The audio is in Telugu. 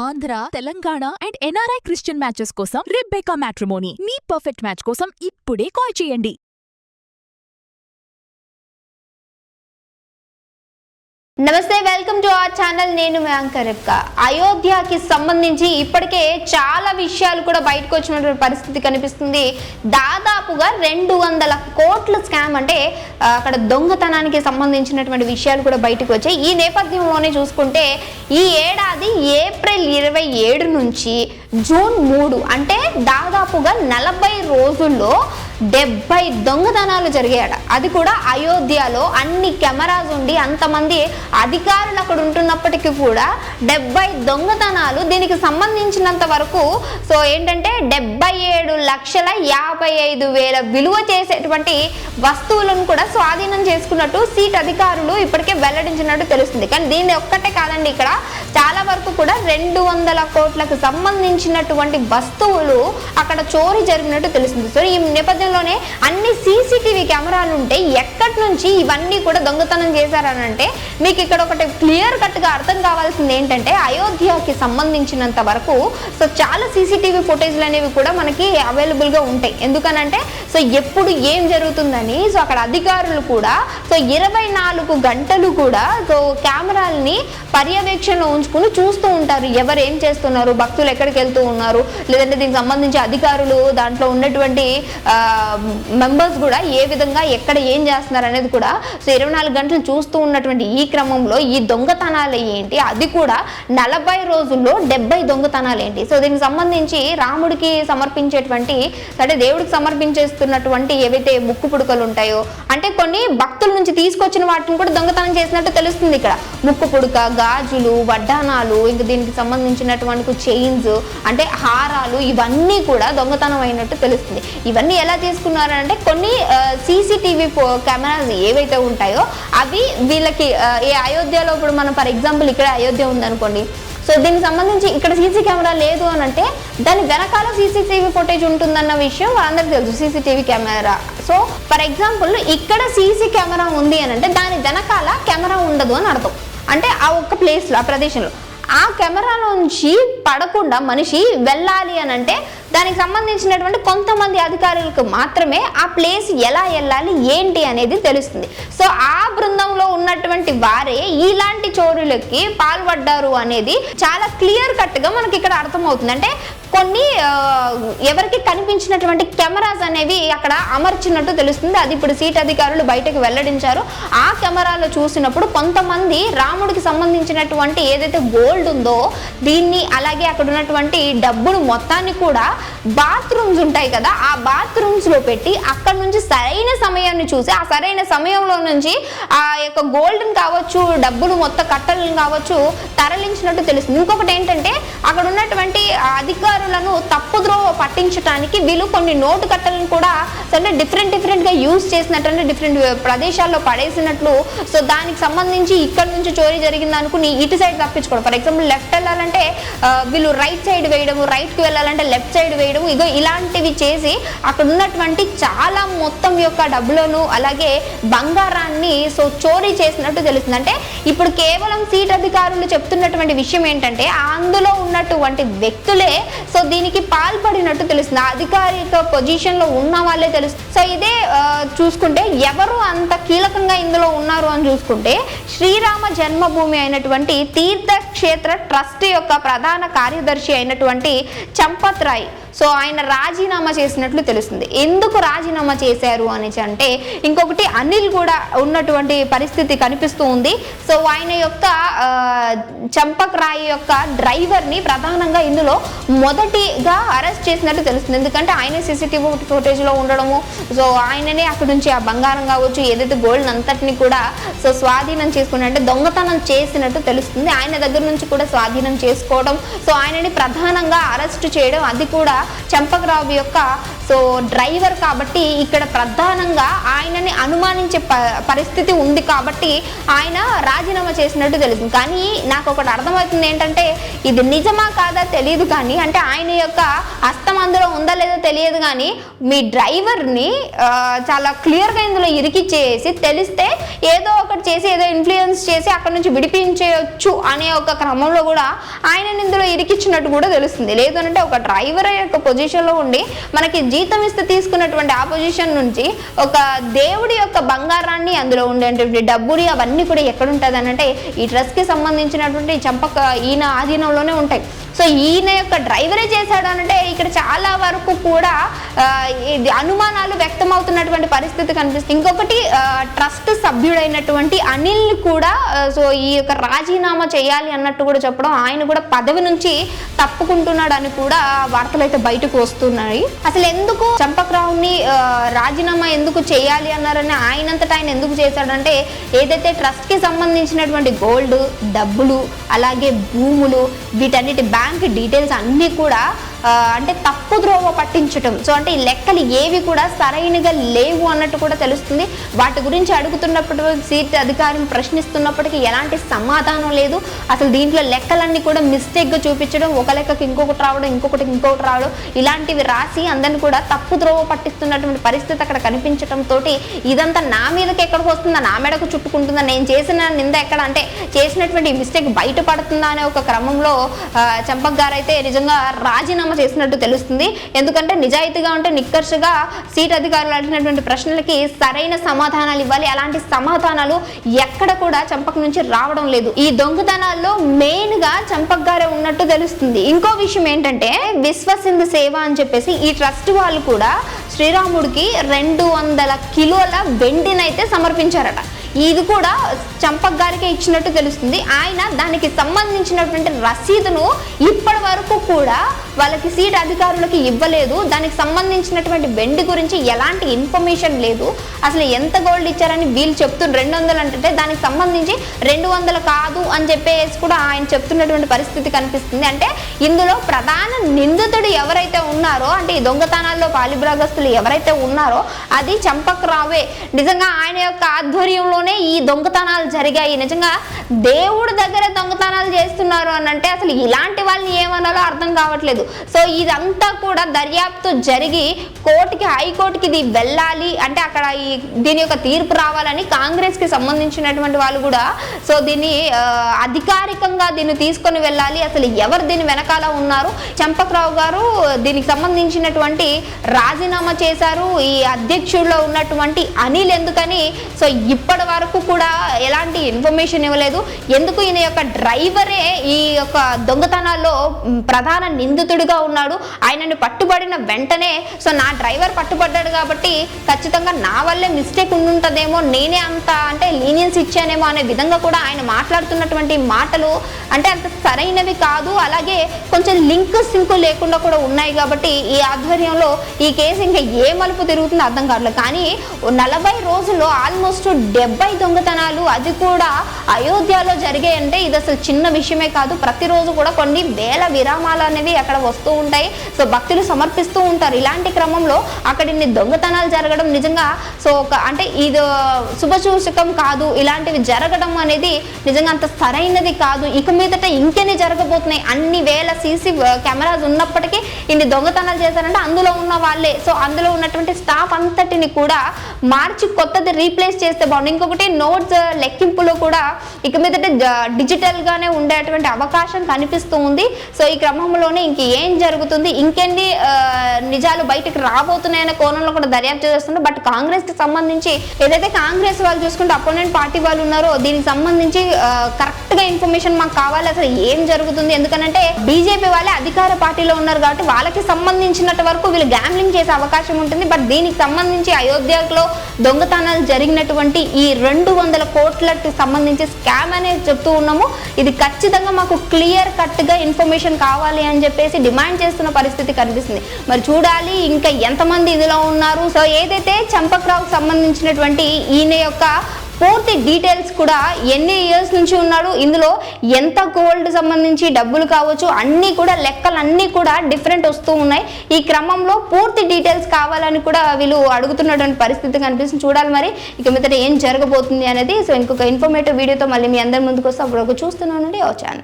Andhra, Telangana and NRI Christian matches కోసం రెబెకా మ్యాట్రిమోనీ మీ పర్ఫెక్ట్ మ్యాచ్ కోసం ఇప్పుడే కాల్ చేయండి. నమస్తే, వెల్కమ్ టు అవర్ ఛానల్. నేను మీ యాంకర్ రేఖ. అయోధ్యకి సంబంధించి ఇప్పటికే చాలా విషయాలు కూడా బయటకు వచ్చినటువంటి పరిస్థితి కనిపిస్తుంది. దాదాపుగా 200 కోట్ల స్కామ్, అంటే అక్కడ దొంగతనానికి సంబంధించినటువంటి విషయాలు కూడా బయటకు వచ్చాయి. ఈ నేపథ్యంలోనే చూసుకుంటే ఈ ఏడాది ఏప్రిల్ 27 నుంచి జూన్ 3, అంటే దాదాపుగా 40 రోజుల్లో 70 దొంగతనాలు జరిగాయట. అది కూడా అయోధ్యలో అన్ని కెమెరాస్ ఉండి అంతమంది అధికారులు అక్కడ ఉంటున్నప్పటికీ కూడా 70 దొంగతనాలు. దీనికి సంబంధించినంత వరకు సో ఏంటంటే 77,55,000 విలువ చేసేటువంటి వస్తువులను కూడా స్వాధీనం చేసుకున్నట్టు సీట్ అధికారులు ఇప్పటికే వెల్లడించినట్టు తెలుస్తుంది. కానీ దీన్ని ఒక్కటే కాదండి, ఇక్కడ చాలా వరకు కూడా 200 కోట్లకు సంబంధించినటువంటి వస్తువులు అక్కడ చోరీ జరిగినట్టు తెలుస్తుంది. సో ఈ నేపథ్యంలోనే అన్ని సీసీటీవీ కెమెరాలు ఉంటే ఎక్కడి నుంచి ఇవన్నీ కూడా దొంగతనం చేశారనంటే మీకు ఇక్కడ ఒకటి క్లియర్ కట్గా అర్థం కావాల్సింది ఏంటంటే అయోధ్యకి సంబంధించినంత వరకు సో చాలా సీసీటీవీ ఫుటేజ్లు అనేవి కూడా మనకి అవైలబుల్గా ఉంటాయి. ఎందుకనంటే సో ఎప్పుడు ఏం జరుగుతుందని సో అక్కడ అధికారులు కూడా సో 24 గంటలు కూడా సో కెమెరాలని పర్యవేక్షణలో ఉంచుకుని చూస్తూ ఉంటారు. ఎవరు ఏం చేస్తున్నారు, భక్తులు ఎక్కడికి వెళ్తూ ఉన్నారు, లేదంటే దీనికి సంబంధించి అధికారులు దాంట్లో ఉన్నటువంటి మెంబర్స్ కూడా ఏ విధంగా ఎక్కడ ఏం చేస్తున్నారు అనేది కూడా సో 24 గంటలు చూస్తూ ఉన్నటువంటి ఈ క్రమంలో ఈ దొంగతనాలు ఏంటి, అది కూడా 40 రోజుల్లో 70 దొంగతనాలు ఏంటి. సో దీనికి సంబంధించి రాముడికి సమర్పించేటువంటి అంటే దేవుడికి సమర్పించేస్తున్నటువంటి ఏవైతే ముక్కు పుడకలు ఉంటాయో, అంటే కొన్ని భక్తుల నుంచి తీసుకొచ్చిన వాటిని కూడా దొంగతనం చేసినట్టు తెలుస్తుంది. ఇక్కడ ముక్కు పుడక, గాజులు, వడ్డానాలు, ఇంకా దీనికి సంబంధించినటువంటి చైన్స్, అంటే హారాలు, ఇవన్నీ కూడా దొంగతనం అయినట్టు తెలుస్తుంది. ఇవన్నీ ఎలా తీసుకున్నారంటే కొన్ని సీసీటీవీ కెమెరాస్ ఏవైతే ఉంటాయో అవి వీళ్ళకి ఈ అయోధ్యలో ఇప్పుడు మనం ఫర్ ఎగ్జాంపుల్ ఇక్కడ అయోధ్య ఉందనుకోండి, సో దీనికి సంబంధించి ఇక్కడ సీసీ కెమెరా లేదు అని అంటే దాని వెనకాల సీసీటీవీ ఫుటేజ్ ఉంటుందన్న విషయం వాళ్ళందరికీ తెలుసు. CCTV camera so for example ఇక్కడ సీసీ కెమెరా ఉంది అని అంటే దాని వెనకాల కెమెరా ఉండదు అని అర్థం. అంటే ఆ ఒక్క ప్లేస్లో ఆ ప్రదేశంలో ఆ కెమెరాలోంచి పడకుండా మనిషి వెళ్ళాలి అని అంటే దానికి సంబంధించినటువంటి కొంతమంది అధికారులకు మాత్రమే ఆ ప్లేస్ ఎలా వెళ్ళాలి ఏంటి అనేది తెలుస్తుంది. సో ఆ బృందంలో ఉన్నటువంటి వారే ఇలాంటి చోరులకి పాల్పడ్డారు అనేది చాలా క్లియర్ కట్గా మనకి ఇక్కడ అర్థమవుతుంది. అంటే కొన్ని ఎవరికి కనిపించినటువంటి కెమెరాస్ అనేవి అక్కడ అమర్చినట్టు తెలుస్తుంది. అది ఇప్పుడు సీట్ అధికారులు బయటకు వెల్లడించారు. ఆ కెమెరాలో చూసినప్పుడు కొంతమంది రాముడికి సంబంధించినటువంటి ఏదైతే గోల్డ్ ఉందో దీన్ని, అలాగే అక్కడ ఉన్నటువంటి డబ్బును మొత్తాన్ని కూడా బాత్రూమ్స్ ఉంటాయి కదా, ఆ బాత్రూమ్స్ లో పెట్టి అక్కడ నుంచి సరైన సమయాన్ని చూసి ఆ సరైన సమయంలో నుంచి ఆ యొక్క గోల్డ్ని కావచ్చు, డబ్బులు మొత్తం కట్టలను కావచ్చు తరలించినట్టు తెలుస్తుంది. ఇంకొకటి ఏంటంటే అక్కడ ఉన్నటువంటి అధికారులను తప్పుద్రోవ పట్టించడానికి వీళ్ళు కొన్ని నోటు కట్టలను కూడా అంటే డిఫరెంట్ గా యూజ్ చేసినట్టు, అంటే డిఫరెంట్ ప్రదేశాల్లో పడేసినట్లు. సో దానికి సంబంధించి ఇక్కడ నుంచి చోరీ జరిగింది అనుకుని ఇటు సైడ్ తప్పించుకోవడం. ఫర్ ఎగ్జాంపుల్ లెఫ్ట్ వెళ్ళాలంటే వీళ్ళు రైట్ సైడ్ వేయడము, రైట్ కి వెళ్ళాలంటే లెఫ్ట్ సైడ్ వేయడం, ఇగో ఇలాంటివి చేసి అక్కడ ఉన్నటువంటి చాలా మొత్తం యొక్క డబ్బులను అలాగే బంగారాన్ని సో చోరీ చేసినట్టు తెలుస్తుంది. అంటే ఇప్పుడు కేవలం సీట్ అధికారులు చెప్తున్నటువంటి విషయం ఏంటంటే అందులో ఉన్నటువంటి వ్యక్తులే సో దీనికి పాల్పడినట్టు తెలుస్తుంది. అధికారిక పొజిషన్ లో ఉన్న వాళ్ళే తెలుస్తుంది. సో ఇదే చూసుకుంటే ఎవరు అంత కీలకంగా ఇందులో ఉన్నారు అని చూసుకుంటే శ్రీరామ జన్మభూమి అయినటువంటి తీర్థక్షేత్ర ట్రస్ట్ యొక్క ప్రధాన కార్యదర్శి అయినటువంటి చంపత్ రాయ్ సో ఆయన రాజీనామా చేసినట్లు తెలుస్తుంది. ఎందుకు రాజీనామా చేశారు అనేసి అంటే ఇంకొకటి అనిల్ కూడా ఉన్నటువంటి పరిస్థితి కనిపిస్తూ ఉంది. సో ఆయన యొక్క చంపక్ రాయ్ యొక్క డ్రైవర్ని ప్రధానంగా ఇందులో మొదటిగా అరెస్ట్ చేసినట్టు తెలుస్తుంది. ఎందుకంటే ఆయన సీసీటీవీ ఫుటేజ్లో ఉండడము, సో ఆయననే అక్కడ నుంచి ఆ బంగారం కావచ్చు ఏదైతే గోల్డ్ అంతటిని కూడా సో స్వాధీనం చేసుకుని అంటే దొంగతనం చేసినట్టు తెలుస్తుంది. ఆయన దగ్గర నుంచి కూడా స్వాధీనం చేసుకోవడం, సో ఆయనని ప్రధానంగా అరెస్ట్ చేయడం, అది కూడా చంపకరావు యొక్క సో డ్రైవర్ కాబట్టి ఇక్కడ ప్రధానంగా ఆయనని అనుమానించే పరిస్థితి ఉంది కాబట్టి ఆయన రాజీనామా చేసినట్టు తెలుస్తుంది. కానీ నాకు ఒకటి అర్థమవుతుంది ఏంటంటే ఇది నిజమా కాదా తెలియదు, కానీ అంటే ఆయన యొక్క హస్తం అందులో ఉందా లేదో తెలియదు, కానీ మీ డ్రైవర్ని చాలా క్లియర్గా ఇందులో ఇరికిచ్చేసి తెలిస్తే ఏదో ఒకటి చేసి ఏదో ఇన్ఫ్లుయెన్స్ చేసి అక్కడ నుంచి విడిపించవచ్చు అనే ఒక క్రమంలో కూడా ఆయన ఇందులో ఇరికిచ్చినట్టు కూడా తెలుస్తుంది. లేదు అంటే ఒక డ్రైవర్ యొక్క పొజిషన్లో ఉండి మనకి జీతం ఇస్తే తీసుకున్నటువంటి ఆ పొజిషన్ నుంచి ఒక దేవుడి యొక్క బంగారాన్ని, అందులో ఉండేటువంటి డబ్బుని అవన్నీ కూడా ఎక్కడ ఉంటుంది అని అంటే ఈ ట్రస్ట్కి సంబంధించినటువంటి చంపక ఈయన ఆధీనంలోనే ఉంటాయి. సో ఈయన యొక్క డ్రైవరే చేశాడు అనంటే ఇక్కడ చాలా వరకు కూడా అనుమానాలు వ్యక్తమవుతున్నటువంటి పరిస్థితి కనిపిస్తుంది. ఇంకొకటి ట్రస్ట్ సభ్యుడైనటువంటి అనిల్ కూడా సో ఈ యొక్క రాజీనామా చేయాలి అన్నట్టు కూడా చెప్పడం, ఆయన కూడా పదవి నుంచి తప్పుకుంటున్నాడు అని కూడా వార్తలు అయితే బయటకు వస్తున్నాయి. అసలు ఎందుకు చంపకరావుని రాజీనామా ఎందుకు చేయాలి అన్నారని ఆయనంతటా ఆయన ఎందుకు చేశాడంటే ఏదైతే ట్రస్ట్ కి సంబంధించినటువంటి గోల్డ్, డబ్బులు, అలాగే భూములు, వీటన్నిటి బ్యాంక్ డీటెయిల్స్ అన్నీ కూడా అంటే తప్పు ద్రోవ పట్టించటం. సో అంటే ఈ లెక్కలు ఏవి కూడా సరైనగా లేవు అన్నట్టు కూడా తెలుస్తుంది. వాటి గురించి అడుగుతున్నప్పుడు సీట్ అధికారిని ప్రశ్నిస్తున్నప్పటికీ ఎలాంటి సమాధానం లేదు. అసలు దీంట్లో లెక్కలన్నీ కూడా మిస్టేక్గా చూపించడం, ఒక లెక్కకి ఇంకొకటి రావడం, ఇంకొకటి రావడం, ఇలాంటివి రాసి అందరిని కూడా తప్పు ద్రోవ పట్టిస్తున్నటువంటి పరిస్థితి అక్కడ కనిపించడంతో ఇదంతా నా మీదకి ఎక్కడికి వస్తుందా, నా మెడకు చుట్టుకుంటుందా, నేను చేసిన నింద ఎక్కడ అంటే చేసినటువంటి మిస్టేక్ బయటపడుతుందా అనే ఒక క్రమంలో చంపక్ గారు అయితే నిజంగా రాజీనామా చేసినట్టు తెలుస్తుంది. ఎందుకంటే నిజాయితీగా ఉంటే నిక్కర్షగా సీట్ అధికారులు అడిగినటువంటి ప్రశ్నలకి సరైన సమాధానాలు ఇవ్వాలి. అలాంటి సమాధానాలు ఎక్కడ కూడా చంపక్ నుంచి రావడం లేదు. ఈ దొంగతనాల్లో మెయిన్ గా చంపక్ గారే ఉన్నట్టు తెలుస్తుంది. ఇంకో విషయం ఏంటంటే విశ్వసింధు సేవ అని చెప్పేసి ఈ ట్రస్ట్ వాళ్ళు కూడా శ్రీరాముడికి 200 కిలోల వెండినైతే సమర్పించారట. ఇది కూడా చంపక్ గారికే ఇచ్చినట్టు తెలుస్తుంది. ఆయన దానికి సంబంధించినటువంటి రసీదును ఇప్పటి వరకు కూడా వాళ్ళకి సీట్ అధికారులకి ఇవ్వలేదు. దానికి సంబంధించినటువంటి వెండి గురించి ఎలాంటి ఇన్ఫర్మేషన్ లేదు. అసలు ఎంత గోల్డ్ ఇచ్చారని వీళ్ళు చెప్తున్నారు. 200 అంటే దానికి సంబంధించి 200 కాదు అని చెప్పేసి కూడా ఆయన చెప్తున్నటువంటి పరిస్థితి కనిపిస్తుంది. అంటే ఇందులో ప్రధాన నిందితుడు ఎవరైతే ఉన్నారో, అంటే ఈ దొంగతనాల్లో పాలిభాగస్తులు ఎవరైతే ఉన్నారో అది చంపక్ రావే. నిజంగా ఆయన యొక్క ఆధ్వర్యంలోనే ఈ దొంగతనాలు జరిగాయి. నిజంగా దేవుడి దగ్గర దొంగతనాలు చేస్తున్నారు అని అంటే అసలు ఇలాంటి వాళ్ళని ఏమనాలో అర్థం కావట్లేదు. సో ఇదంతా కూడా దర్యాప్తు జరిగి కోర్టుకి, హైకోర్టుకి ఇది వెళ్ళాలి అంటే అక్కడ దీని యొక్క తీర్పు రావాలని కాంగ్రెస్ కి సంబంధించినటువంటి వాళ్ళు కూడా సో దీన్ని అధికారికంగా దీన్ని తీసుకొని వెళ్ళాలి. అసలు ఎవరు దీని వెనకాల ఉన్నారు, చంపకరావు గారు దీనికి సంబంధించినటువంటి రాజీనామా చేశారు, ఈ అధ్యక్షుడిలో ఉన్నటువంటి అనిల్ ఎందుకని సో ఇప్పటి వరకు కూడా ఎలాంటి ఇన్ఫర్మేషన్ ఇవ్వలేదు. ఎందుకు ఈయన యొక్క డ్రైవరే ఈ యొక్క దొంగతనాల్లో ప్రధాన నిందితుడిగా ఉన్నాడు. ఆయనని పట్టుబడిన వెంటనే సో నా డ్రైవర్ పట్టుబడ్డాడు కాబట్టి ఖచ్చితంగా నా వల్లే మిస్టేక్ ఉంటుందేమో, నేనే అంత అంటే లీనియన్స్ ఇచ్చానేమో అనే విధంగా కూడా ఆయన మాట్లాడుతున్నటువంటి మాటలు అంటే అంత సరైనవి కాదు. అలాగే కొంచెం సింకు లేకుండా కూడా ఉన్నాయి కాబట్టి ఈ ఆధ్వర్యంలో ఈ కేసు ఇంకా ఏ మలుపు తిరుగుతుందో అర్థం కావట్లేదు. కానీ 40 రోజుల్లో ఆల్మోస్ట్ 70 దొంగతనాలు, అది కూడా అయోధ్యలో జరిగాయంటే ఇది అసలు చిన్న విషయమే కాదు. ప్రతిరోజు కూడా కొన్ని వేల విరామాలు అనేవి అక్కడ వస్తూ ఉంటాయి. సో భక్తులు సమర్పిస్తూ ఉంటారు. ఇలాంటి క్రమంలో అక్కడ ఇన్ని దొంగతనాలు జరగడం నిజంగా సో అంటే ఇది శుభసూచకం కాదు. ఇలాంటివి జరగడం అనేది నిజంగా అంత సరైనది కాదు. ఇక మీదట ఇంకెన్ని జరగబోతున్నాయి. అన్ని వేల సీసీ కెమెరాస్ ఉన్నప్పటికీ ఇన్ని దొంగతనాలు చేశారంటే అందులో ఉన్న వాళ్ళే. సో అందులో ఉన్నటువంటి స్టాఫ్ అంతటిని కూడా మార్చి కొత్తది రీప్లేస్ చేస్తే బాగుంది. ఇంకొకటి నోట్స్ లెక్కింపులో కూడా ఇక మీదట డిజిటల్ గానే ఉండేటువంటి అవకాశం కనిపిస్తూ ఉంది. సో ఈ క్రమంలోనే ఏం జరుగుతుంది, ఇంకెన్ని నిజాలు బయటకు రాబోతున్నాయనే కోణంలో కూడా దర్యాప్తు చేస్తున్నారు. బట్ కాంగ్రెస్ కి సంబంధించి ఏదైతే కాంగ్రెస్ వాళ్ళు చూసుకుంటే అపోనెంట్ పార్టీ వాళ్ళు ఉన్నారో దీనికి సంబంధించి కరెక్ట్ గా ఇన్ఫర్మేషన్ మాకు కావాలి, అసలు ఏం జరుగుతుంది. ఎందుకంటే బీజేపీ వాళ్ళే అధికార పార్టీలో ఉన్నారు కాబట్టి వాళ్ళకి సంబంధించినంత వరకు వీళ్ళు గ్యాంబ్లింగ్ చేసే అవకాశం ఉంటుంది. బట్ దీనికి సంబంధించి అయోధ్యలో దొంగతనాలు జరిగినటువంటి ఈ 200 కోట్లకి సంబంధించి స్కామ్ అనేది చెప్తూ ఉన్నాము. ఇది ఖచ్చితంగా మాకు క్లియర్ కట్ గా ఇన్ఫర్మేషన్ కావాలి అని చెప్పేసి డిమాండ్ చేస్తున్న పరిస్థితి కనిపిస్తుంది. మరి చూడాలి ఇంకా ఎంతమంది ఇందులో ఉన్నారు. సో ఏదైతే చంపకరావుకు సంబంధించినటువంటి ఈయన యొక్క పూర్తి డీటెయిల్స్ కూడా ఎన్ని ఇయర్స్ నుంచి ఉన్నాడు, ఇందులో ఎంత గోల్డ్ సంబంధించి డబ్బులు కావచ్చు, అన్నీ కూడా లెక్కలన్నీ కూడా డిఫరెంట్ వస్తూ ఉన్నాయి. ఈ క్రమంలో పూర్తి డీటెయిల్స్ కావాలని కూడా వీళ్ళు అడుగుతున్నటువంటి పరిస్థితి కనిపిస్తుంది. చూడాలి మరి ఇక మీదట ఏం జరగబోతుంది అనేది. సో ఇంకొక ఇన్ఫర్మేటివ్ వీడియోతో మళ్ళీ మీ అందరి ముందుకు వస్తే అప్పుడు చూస్తున్నానండి. వచ్చాను.